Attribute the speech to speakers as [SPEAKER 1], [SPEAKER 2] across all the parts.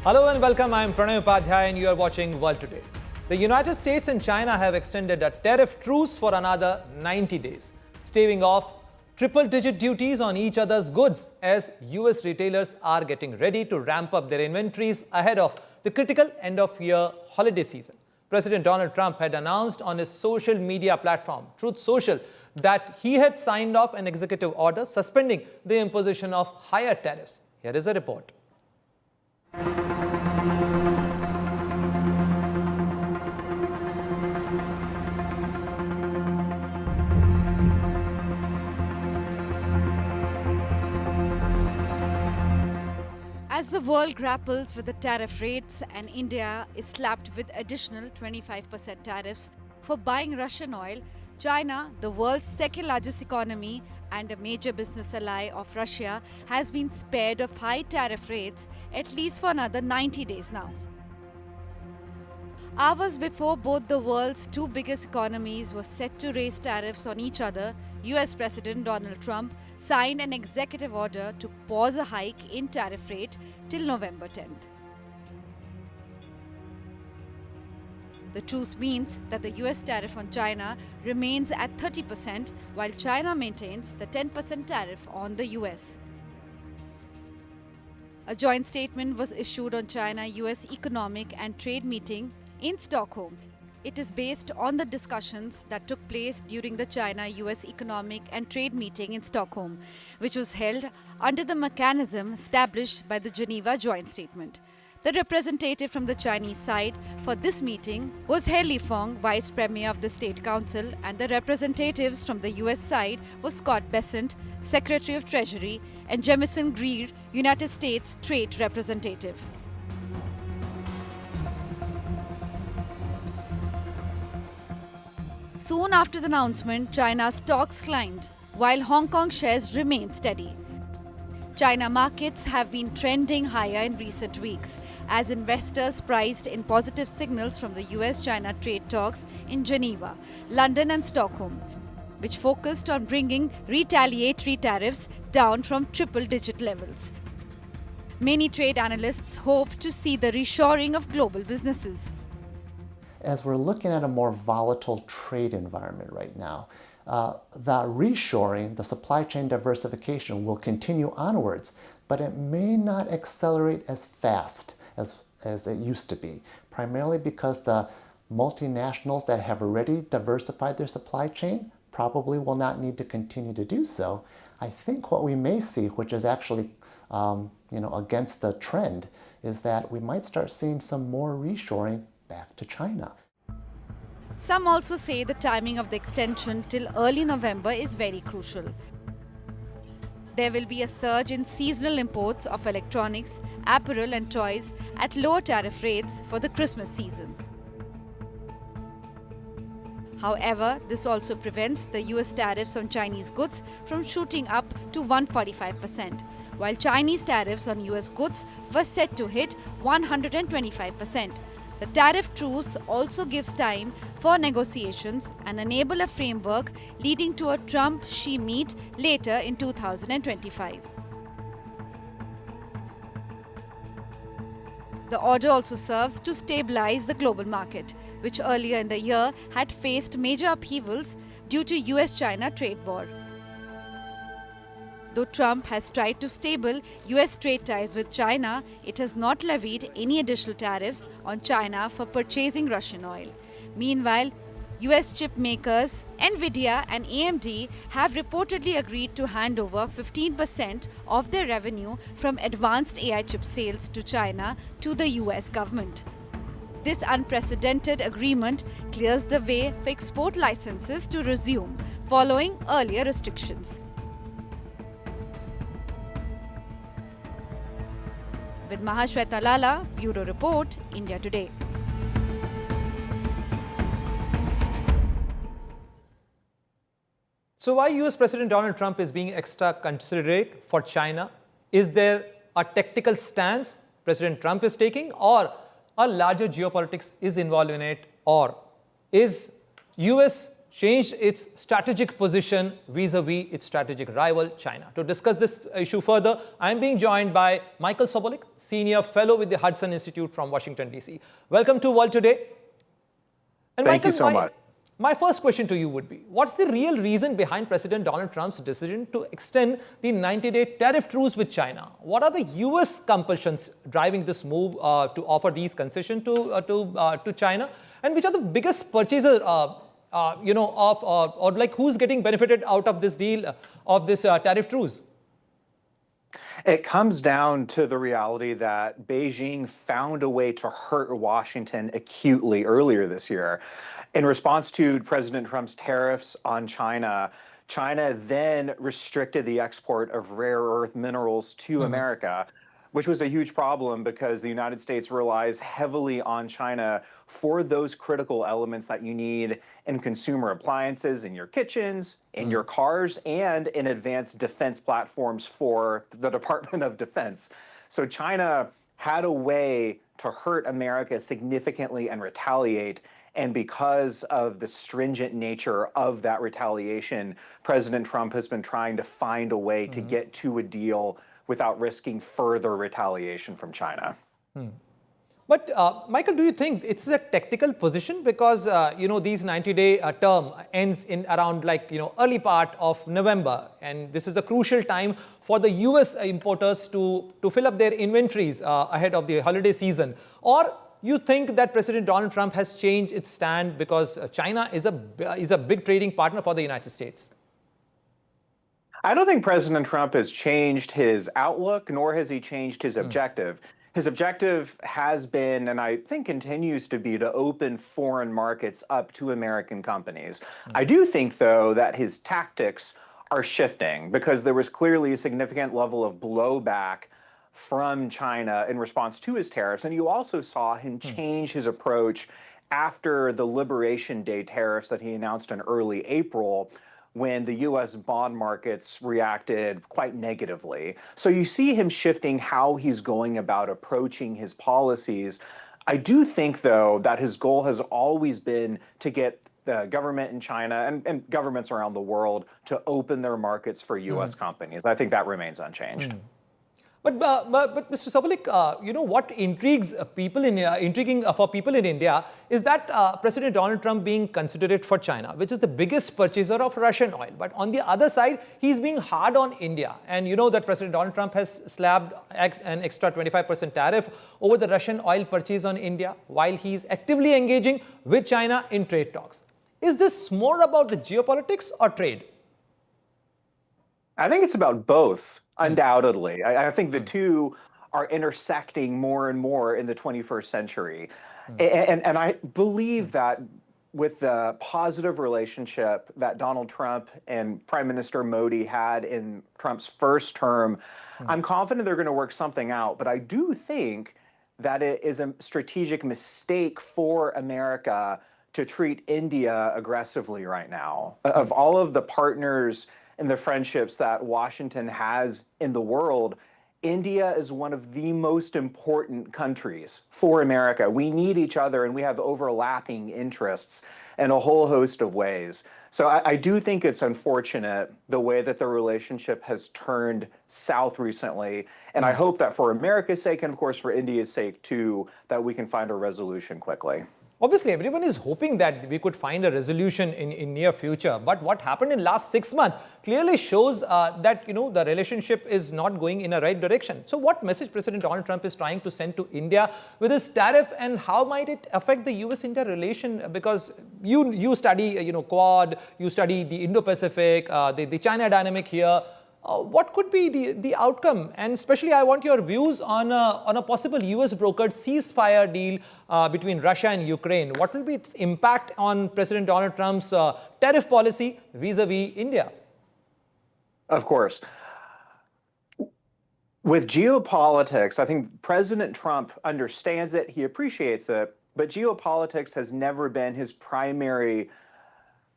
[SPEAKER 1] Hello and welcome. I am Pranay Upadhyay and you are watching World Today. The United States and China have extended a tariff truce for another 90 days, staving off triple-digit duties on each other's goods as US retailers are getting ready to ramp up their inventories ahead of the critical end-of-year holiday season. President Donald Trump had announced on his social media platform, Truth Social, that he had signed off an executive order suspending the imposition of higher tariffs. Here is a report.
[SPEAKER 2] As the world grapples with the tariff rates and India is slapped with additional 25% tariffs for buying Russian oil, China, the world's second largest economy and a major business ally of Russia, has been spared of high tariff rates at least for another 90 days now. Hours before both the world's two biggest economies were set to raise tariffs on each other, US President Donald Trump signed an executive order to pause a hike in tariff rate till November 10th. The truce means that the US tariff on China remains at 30%, while China maintains the 10% tariff on the US. A joint statement was issued on China-US economic and trade meeting in Stockholm. It is based on the discussions that took place during the China-US economic and trade meeting in Stockholm, which was held under the mechanism established by the Geneva Joint Statement. The representative from the Chinese side for this meeting was He Lifeng, Vice Premier of the State Council, and the representatives from the US side was Scott Bessent, Secretary of Treasury, and Jamison Greer, United States Trade Representative. Soon after the announcement, China's stocks climbed, while Hong Kong shares remained steady. China markets have been trending higher in recent weeks as investors priced in positive signals from the US-China trade talks in Geneva, London and Stockholm, which focused on bringing retaliatory tariffs down from triple-digit levels. Many trade analysts hope to see the reshoring of global businesses.
[SPEAKER 3] As we're looking at a more volatile trade environment right now, the reshoring, the supply chain diversification will continue onwards, but it may not accelerate as fast as it used to be, primarily because the multinationals that have already diversified their supply chain probably will not need to continue to do so. I think what we may see, which is actually against the trend, is that we might start seeing some more reshoring back to China.
[SPEAKER 2] Some also say the timing of the extension till early November is very crucial. There will be a surge in seasonal imports of electronics, apparel and toys at lower tariff rates for the Christmas season. However, this also prevents the US tariffs on Chinese goods from shooting up to 145%, while Chinese tariffs on US goods were set to hit 125%. The tariff truce also gives time for negotiations and enable a framework leading to a Trump-Xi meet later in 2025. The order also serves to stabilize the global market, which earlier in the year had faced major upheavals due to US-China trade war. Though Trump has tried to stable US trade ties with China, it has not levied any additional tariffs on China for purchasing Russian oil. Meanwhile, US chip makers Nvidia and AMD have reportedly agreed to hand over 15% of their revenue from advanced AI chip sales to China to the US government. This unprecedented agreement clears the way for export licenses to resume following earlier restrictions. With Mahashweta Lala, Bureau Report, India Today.
[SPEAKER 1] So why US President Donald Trump is being extra considerate for China? Is there a tactical stance President Trump is taking, or a larger geopolitics is involved in it, or is US changed its strategic position vis-a-vis its strategic rival, China. To discuss this issue further, I am being joined by Michael Soponic, Senior Fellow with the Hudson Institute from Washington, D.C. Welcome to World Today. And
[SPEAKER 4] Thank
[SPEAKER 1] Michael,
[SPEAKER 4] you so much.
[SPEAKER 1] My first question to you would be, what's the real reason behind President Donald Trump's decision to extend the 90-day tariff truce with China? What are the US compulsions driving this move to offer these concessions to China? And which are the biggest purchasers, or like who's getting benefited out of this deal, of this tariff truce?
[SPEAKER 4] It comes down to the reality that Beijing found a way to hurt Washington acutely earlier this year. In response to President Trump's tariffs on China, China then restricted the export of rare earth minerals to America, which was a huge problem because the United States relies heavily on China for those critical elements that you need in consumer appliances, in your kitchens, in your cars, and in advanced defense platforms for the Department of Defense. So China had a way to hurt America significantly and retaliate. And because of the stringent nature of that retaliation, President Trump has been trying to find a way to get to a deal without risking further retaliation from China.
[SPEAKER 1] But Michael, do you think it's a tactical position because these 90-day term ends in around early part of November, and this is a crucial time for the US importers to fill up their inventories ahead of the holiday season? Or you think that President Donald Trump has changed its stand because China is a big trading partner for the United States?
[SPEAKER 4] I don't think President Trump has changed his outlook, nor has he changed his objective. His objective has been, and I think continues to be, to open foreign markets up to American companies. I do think, though, that his tactics are shifting because there was clearly a significant level of blowback from China in response to his tariffs. And you also saw him change his approach after the Liberation Day tariffs that he announced in early April, when the US bond markets reacted quite negatively. So you see him shifting how he's going about approaching his policies. I do think, though, that his goal has always been to get the government in China and governments around the world to open their markets for US companies. I think that remains unchanged.
[SPEAKER 1] But Mr. Soponic, what intriguing for people in India is that President Donald Trump being considerate for China, which is the biggest purchaser of Russian oil. But on the other side, he's being hard on India. And you know that President Donald Trump has slapped an extra 25% tariff over the Russian oil purchase on India, while he's actively engaging with China in trade talks. Is this more about the geopolitics or trade?
[SPEAKER 4] I think it's about both, undoubtedly. I think the two are intersecting more and more in the 21st century. And I believe that with the positive relationship that Donald Trump and Prime Minister Modi had in Trump's first term, I'm confident they're going to work something out. But I do think that it is a strategic mistake for America to treat India aggressively right now. Of all of the partners and the friendships that Washington has in the world, India is one of the most important countries for America. We need each other, and we have overlapping interests in a whole host of ways. So I do think it's unfortunate the way that the relationship has turned south recently. And I hope that for America's sake, and of course for India's sake too, that we can find a resolution quickly.
[SPEAKER 1] Obviously, everyone is hoping that we could find a resolution in near future. But what happened in last 6 months clearly shows that the relationship is not going in a right direction. So what message President Donald Trump is trying to send to India with his tariff, and how might it affect the US-India relation? Because you study Quad, you study the Indo-Pacific, the China dynamic here. What could be the outcome? And especially, I want your views on a possible US-brokered ceasefire deal between Russia and Ukraine. What will be its impact on President Donald Trump's tariff policy vis-a-vis India?
[SPEAKER 4] Of course. With geopolitics, I think President Trump understands it, he appreciates it, but geopolitics has never been his primary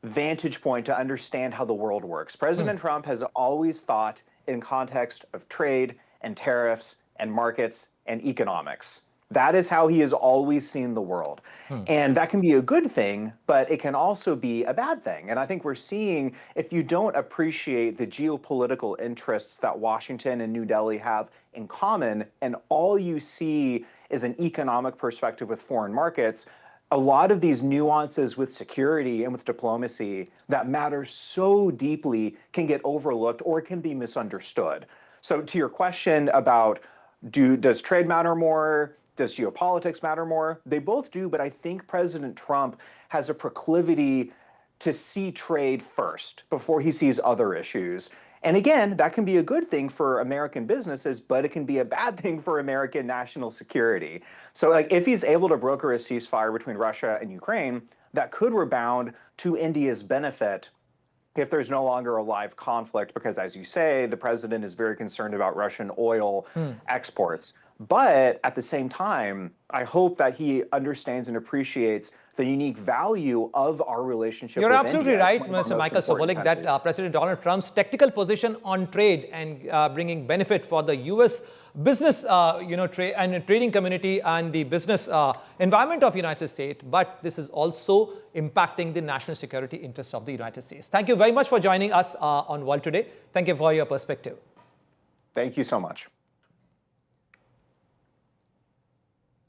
[SPEAKER 4] vantage point to understand how the world works. President Trump has always thought in context of trade and tariffs and markets and economics. That is how he has always seen the world. And that can be a good thing, but it can also be a bad thing. And I think we're seeing, if you don't appreciate the geopolitical interests that Washington and New Delhi have in common, and all you see is an economic perspective with foreign markets, a lot of these nuances with security and with diplomacy that matter so deeply can get overlooked or can be misunderstood. So to your question about does trade matter more? Does geopolitics matter more? They both do, but I think President Trump has a proclivity to see trade first before he sees other issues. And again, that can be a good thing for American businesses, but it can be a bad thing for American national security. So like if he's able to broker a ceasefire between Russia and Ukraine, that could rebound to India's benefit if there's no longer a live conflict, because as you say, the president is very concerned about Russian oil exports. But at the same time, I hope that he understands and appreciates the unique value of our relationship
[SPEAKER 1] You're
[SPEAKER 4] with
[SPEAKER 1] absolutely
[SPEAKER 4] India.
[SPEAKER 1] right,
[SPEAKER 4] It's one of our
[SPEAKER 1] Mr.
[SPEAKER 4] most
[SPEAKER 1] Michael
[SPEAKER 4] important
[SPEAKER 1] Soponic, that
[SPEAKER 4] countries.
[SPEAKER 1] President Donald Trump's tactical position on trade and bringing benefit for the U.S. business, and trading community and the business environment of the United States, but this is also impacting the national security interests of the United States. Thank you very much for joining us on World Today. Thank you for your perspective.
[SPEAKER 4] Thank you so much.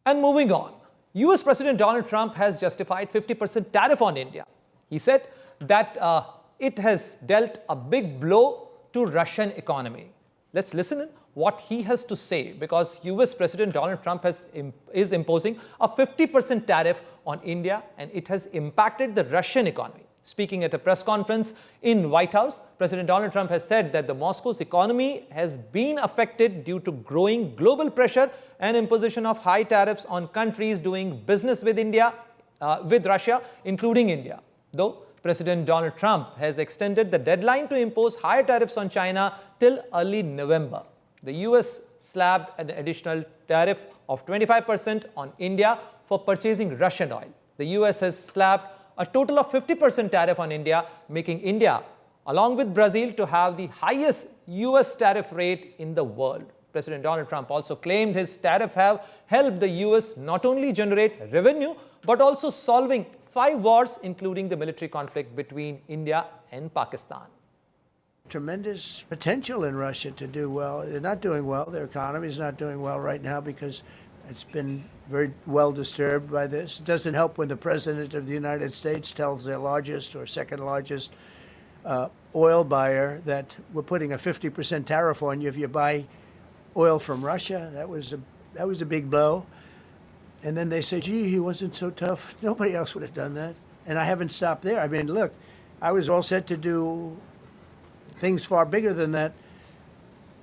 [SPEAKER 1] And moving on, US President Donald Trump has justified 50% tariff on India. He said that it has dealt a big blow to Russian economy. Let's listen in what he has to say, because US President Donald Trump is imposing a 50% tariff on India, and it has impacted the Russian economy. Speaking at a press conference in White House, President Donald Trump has said that the Moscow's economy has been affected due to growing global pressure and imposition of high tariffs on countries doing business with with Russia, including India. Though President Donald Trump has extended the deadline to impose higher tariffs on China till early November. The US slapped an additional tariff of 25% on India for purchasing Russian oil. The US has slapped a total of 50% tariff on India, making India, along with Brazil, to have the highest US tariff rate in the world. President Donald Trump also claimed his tariff have helped the US not only generate revenue, but also solving 5 wars, including the military conflict between India and Pakistan.
[SPEAKER 5] Tremendous potential in Russia to do well. They're not doing well. Their economy is not doing well right now because it's been very well disturbed by this. It doesn't help when the President of the United States tells their largest or second largest oil buyer that we're putting a 50% tariff on you if you buy oil from Russia. That was a big blow. And then they say, gee, he wasn't so tough. Nobody else would have done that. And I haven't stopped there. I mean, look, I was all set to do things far bigger than that,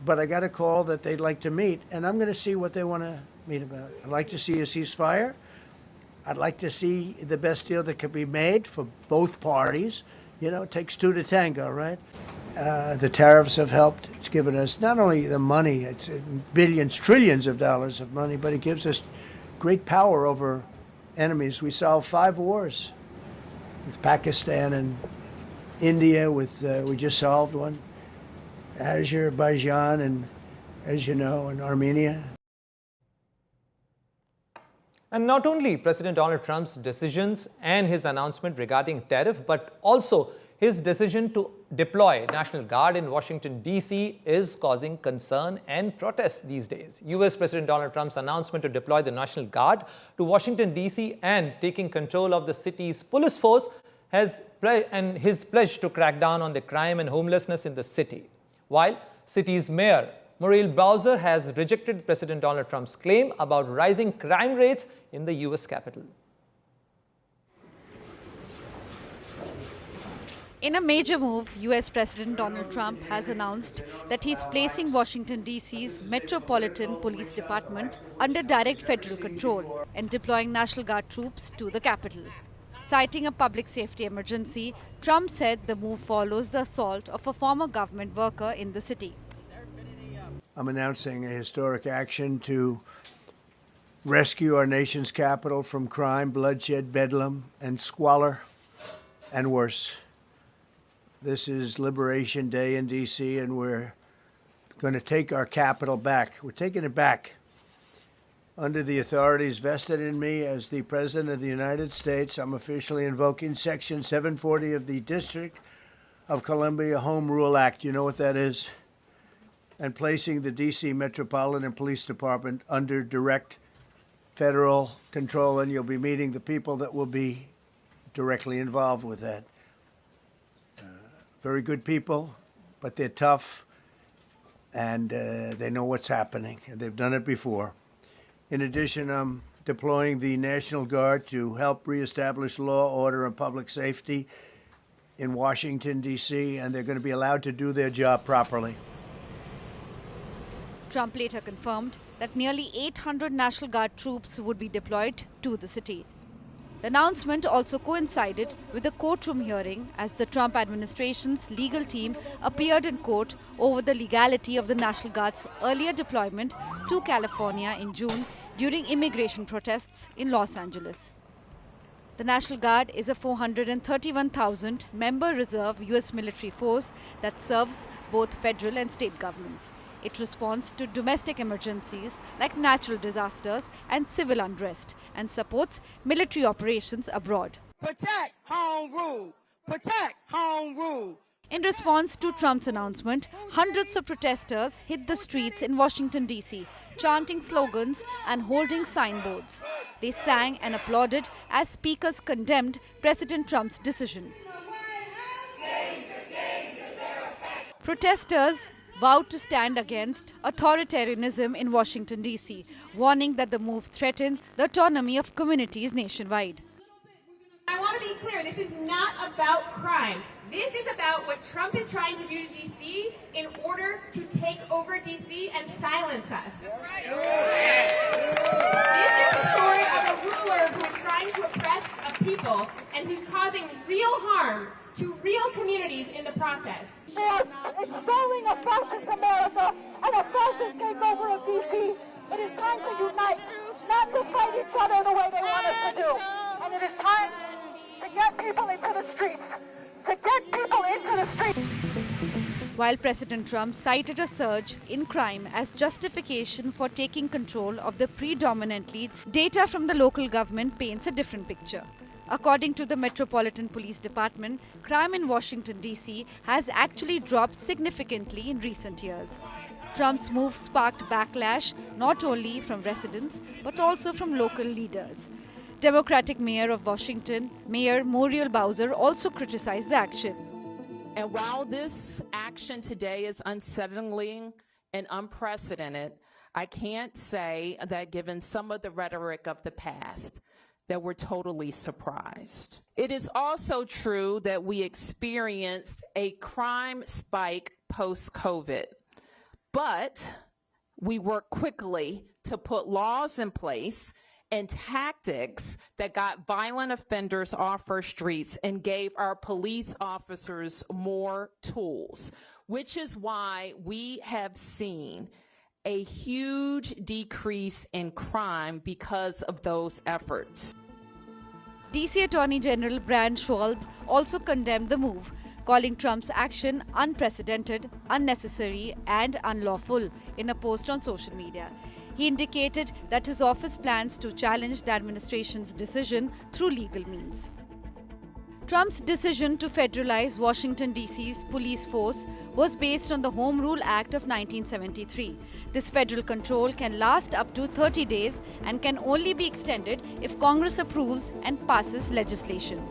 [SPEAKER 5] but I got a call that they'd like to meet, and I'm going to see what they want to meet about. I'd like to see a ceasefire. I'd like to see the best deal that could be made for both parties. You know, it takes 2 to tango, right? The tariffs have helped. It's given us not only the money, it's billions, trillions of dollars of money, but it gives us great power over enemies. We solved 5 wars with Pakistan and India. We just solved one, Azerbaijan, and as you know, and Armenia.
[SPEAKER 1] And not only President Donald Trump's decisions and his announcement regarding tariff, but also his decision to deploy National Guard in Washington, D.C. is causing concern and protests these days. US President Donald Trump's announcement to deploy the National Guard to Washington, D.C. and taking control of the city's police force and his pledge to crack down on the crime and homelessness in the city. While city's mayor Muriel Bowser has rejected President Donald Trump's claim about rising crime rates in the US capital.
[SPEAKER 2] In a major move, US President Donald Trump has announced that he's placing Washington, D.C.'s Metropolitan Police Department under direct federal control and deploying National Guard troops to the capital. Citing a public safety emergency, Trump said the move follows the assault of a former government worker in the city.
[SPEAKER 5] I'm announcing a historic action to rescue our nation's capital from crime, bloodshed, bedlam, and squalor, and worse. This is Liberation Day in D.C., and we're going to take our capital back. We're taking it back. under the authorities vested in me as the President of the United States, I'm officially invoking Section 740 of the District of Columbia Home Rule Act. You know what that is? And placing the D.C. Metropolitan Police Department under direct federal control, and you'll be meeting the people that will be directly involved with that. Very good people, but they're tough, and they know what's happening, and they've done it before. In addition, I'm deploying the National Guard to help reestablish law, order, and public safety in Washington, D.C., and they're going to be allowed to do their job properly.
[SPEAKER 2] Trump later confirmed that nearly 800 National Guard troops would be deployed to the city. The announcement also coincided with a courtroom hearing as the Trump administration's legal team appeared in court over the legality of the National Guard's earlier deployment to California in June during immigration protests in Los Angeles. The National Guard is a 431,000-member reserve U.S. military force that serves both federal and state governments. It responds to domestic emergencies like natural disasters and civil unrest and supports military operations abroad.
[SPEAKER 6] Protect home rule. Protect home rule.
[SPEAKER 2] In response to Trump's announcement, hundreds of protesters hit the streets in Washington, D.C., chanting slogans and holding signboards. They sang and applauded as speakers condemned President Trump's decision. Protesters vowed to stand against authoritarianism in Washington, D.C., warning that the move threatened the autonomy of communities nationwide.
[SPEAKER 7] I want to be clear, this is not about crime. This is about what Trump is trying to do to D.C. in order to take over D.C. and silence us. This is the story of a ruler who is trying to oppress a people and who's causing real harm to real communities in the process.
[SPEAKER 8] They are extolling a fascist America and a fascist takeover of D.C. It is time to unite, not to fight each other the way they want us to do. And it is time to get people into the streets. To get people into the streets.
[SPEAKER 2] While President Trump cited a surge in crime as justification for taking control of the predominantly, data from the local government paints a different picture. According to the Metropolitan Police Department, crime in Washington, D.C. has actually dropped significantly in recent years. Trump's move sparked backlash not only from residents but also from local leaders. Democratic Mayor of Washington, Mayor Muriel Bowser, also criticized the action.
[SPEAKER 9] And while this action today is unsettling and unprecedented, I can't say that given some of the rhetoric of the past, that we're totally surprised. It is also true that we experienced a crime spike post-COVID, but we worked quickly to put laws in place and tactics that got violent offenders off our streets and gave our police officers more tools, which is why we have seen a huge decrease in crime because of those efforts.
[SPEAKER 2] D.C. Attorney General Brian Schwalb also condemned the move, calling Trump's action unprecedented, unnecessary, and unlawful in a post on social media. He indicated that his office plans to challenge the administration's decision through legal means. Trump's decision to federalize Washington, D.C.'s police force was based on the Home Rule Act of 1973. This federal control can last up to 30 days and can only be extended if Congress approves and passes legislation.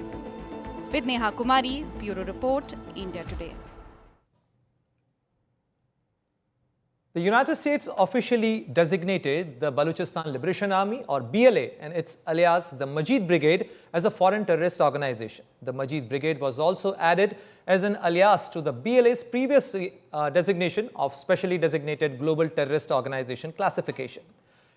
[SPEAKER 2] With Neha Kumari, Bureau Report, India Today.
[SPEAKER 1] The United States officially designated the Balochistan Liberation Army, or BLA, and its alias, the Majid Brigade, as a foreign terrorist organization. The Majid Brigade was also added as an alias to the BLA's previous designation of Specially Designated Global Terrorist Organization classification.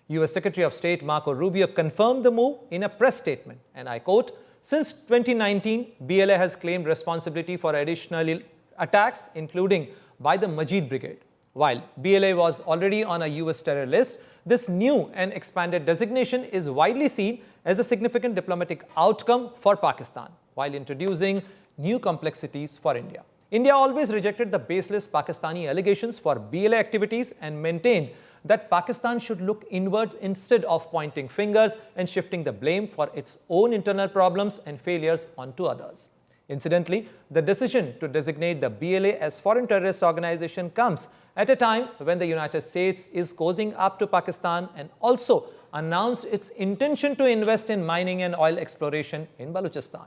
[SPEAKER 1] U.S. Secretary of State Marco Rubio confirmed the move in a press statement, and I quote, "Since 2019, BLA has claimed responsibility for additional attacks, including by the Majid Brigade. While BLA was already on a U.S. terror list, this new and expanded designation is widely seen as a significant diplomatic outcome for Pakistan, while introducing new complexities for India. India always rejected the baseless Pakistani allegations for BLA activities and maintained that Pakistan should look inwards instead of pointing fingers and shifting the blame for its own internal problems and failures onto others. Incidentally, the decision to designate the BLA as foreign terrorist organization comes at a time when the United States is cozying up to Pakistan and also announced its intention to invest in mining and oil exploration in Balochistan.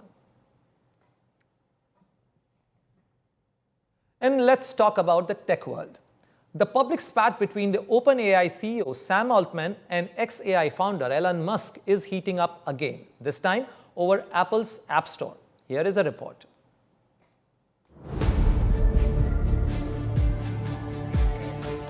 [SPEAKER 1] And let's talk about the tech world. The public spat between the OpenAI CEO Sam Altman and ex-AI founder Elon Musk is heating up again, this time over Apple's App Store. Here is a report.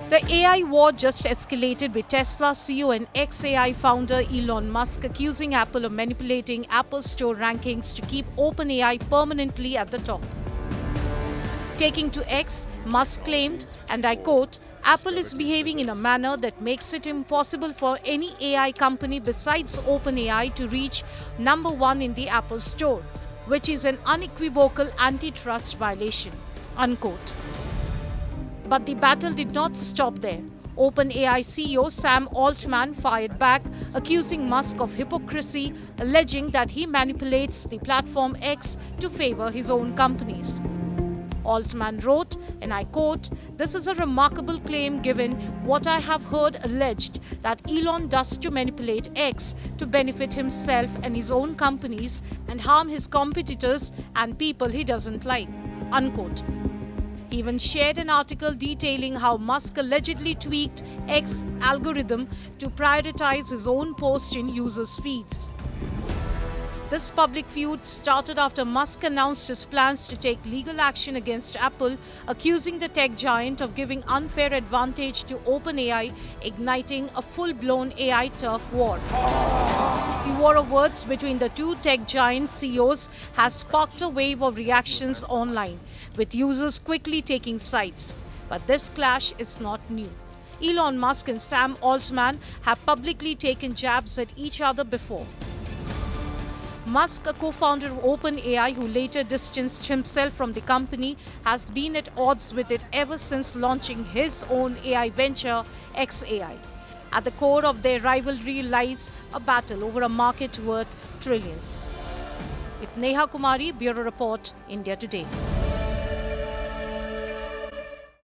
[SPEAKER 10] The AI war just escalated with Tesla CEO and ex-AI founder Elon Musk accusing Apple of manipulating Apple Store rankings to keep OpenAI permanently at the top. Taking to X, Musk claimed, and I quote, "Apple is behaving in a manner that makes it impossible for any AI company besides OpenAI to reach number 1 in the Apple Store, which is an unequivocal antitrust violation," unquote. But the battle did not stop there. OpenAI CEO Sam Altman fired back, accusing Musk of hypocrisy, alleging that he manipulates the platform X to favor his own companies. Altman wrote, and I quote, "This is a remarkable claim given what I have heard alleged that Elon does to manipulate X to benefit himself and his own companies and harm his competitors and people he doesn't like," unquote. He even shared an article detailing how Musk allegedly tweaked X algorithm to prioritize his own posts in users' feeds. This public feud started after Musk announced his plans to take legal action against Apple, accusing the tech giant of giving unfair advantage to OpenAI, igniting a full-blown AI turf war. The war of words between the two tech giant CEOs has sparked a wave of reactions online, with users quickly taking sides. But this clash is not new. Elon Musk and Sam Altman have publicly taken jabs at each other before. Musk, a co-founder of OpenAI who later distanced himself from the company, has been at odds with it ever since launching his own AI venture, xAI. At the core of their rivalry lies a battle over a market worth trillions. With Neha Kumari, Bureau Report, India Today.